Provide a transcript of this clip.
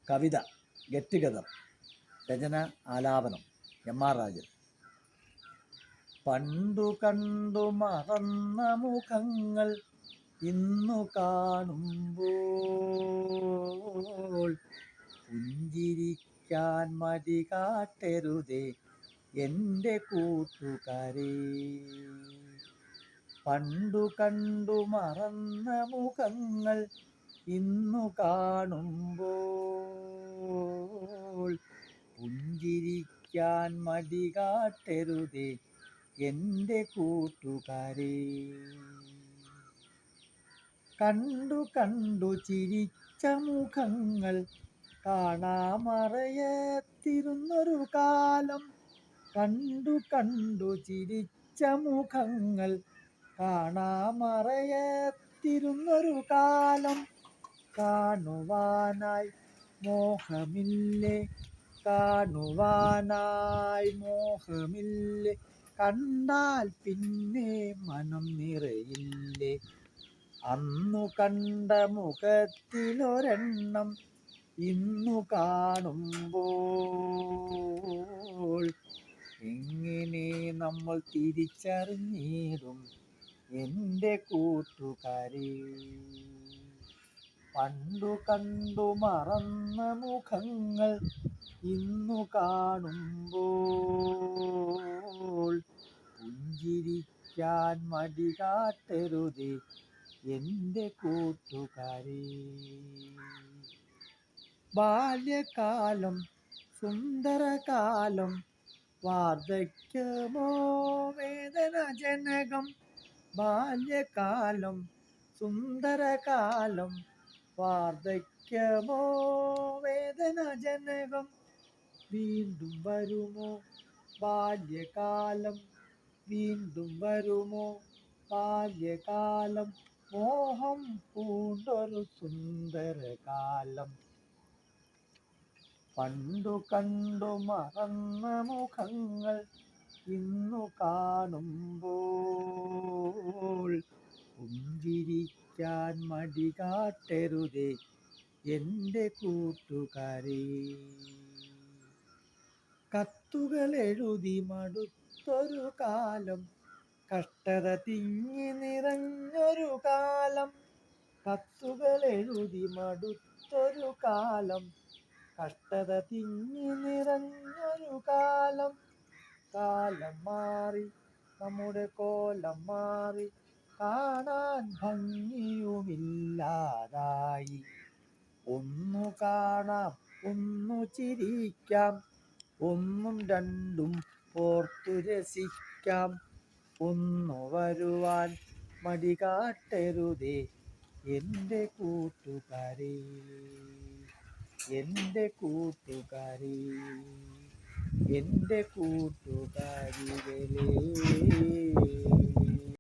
കവിത get together. രചന ആലാപനം എം.ആർ. രാജൻ. പണ്ടു കണ്ടു മറന്ന മുഖങ്ങൾ ഇന്നു കാണുമ്പോൾ പുഞ്ചിരിക്കാൻ മടി കാട്ടരുതേ എൻ്റെ കൂട്ടുകാരേ. പണ്ടു കണ്ടു മറന്ന മുഖങ്ങൾ ഇന്നു കാണുമ്പോൾ പുഞ്ചിരിക്കാൻ മടി കാട്ടരുതേ എൻ്റെ കൂട്ടുകാരേ. കണ്ടു കണ്ടു ചിരിച്ച മുഖങ്ങൾ കാണാമറയത്തിരുന്നൊരു കാലം. കണ്ടു കണ്ടു ചിരിച്ച മുഖങ്ങൾ കാണാമറയത്തിരുന്നൊരു കാലം. കാണുവാനായി മോഹമില്ലേ, കാണുവാനായി മോഹമില്ലേ, കണ്ടാൽ പിന്നെ മനം നിറയില്ലേ. അന്നു കണ്ട മുഖത്തിലൊരെണ്ണം ഇന്നു കാണുമ്പോൾ എങ്ങനെ നമ്മൾ തിരിച്ചറിഞ്ഞിടും എൻ്റെ കൂട്ടുകാരേ. പണ്ടു കണ്ടു മറന്ന മുഖങ്ങൾ ഇന്നു കാണുമ്പോൾ പുഞ്ചിരിക്കാൻ മടി കാട്ടരുതേ എൻ്റെ കൂട്ടുകാരേ. ബാല്യകാലം സുന്ദരകാലം, വാർദ്ധക്യമോ വേദനാജനകം. ബാല്യകാലം സുന്ദരകാലം, വാർദ്ധക്യമോ വേദനാജനകം. വീണ്ടും വരുമോ ബാല്യകാലം, വീണ്ടും വരുമോ ബാല്യകാലം, മോഹം പൂണ്ടൊരു സുന്ദരകാലം. പണ്ടു കണ്ടു മറന്ന മുഖങ്ങൾ ഇന്നു കാണുമ്പോൾ പുഞ്ചിരിക്കാൻ മടി കാട്ടരുതേ എൻ്റെ കൂട്ടുകാരേ. കത്തുകൾ എഴുതി മടുത്തൊരു കാലം, കഷ്ടത തിങ്ങി നിറഞ്ഞൊരു കാലം. കത്തുകൾ എഴുതി മടുത്തൊരു കാലം, കഷ്ടത തിങ്ങി നിറഞ്ഞൊരു കാലം. കാലം മാറി നമ്മുടെ കോലം മാറി, കാണാൻ ഭംഗിയുമില്ലാതായി. ഒന്നു കാണാം ഒന്നു ചിരിക്കാം, ഒന്നും രണ്ടും ഓർത്തു രസിക്കാം. ഒന്നു വരുവാൻ മടി കാട്ടരുതേ എൻ്റെ കൂട്ടുകാരേ, എൻ്റെ കൂട്ടുകാരേ, എൻ്റെ കൂട്ടുകാരികളേ.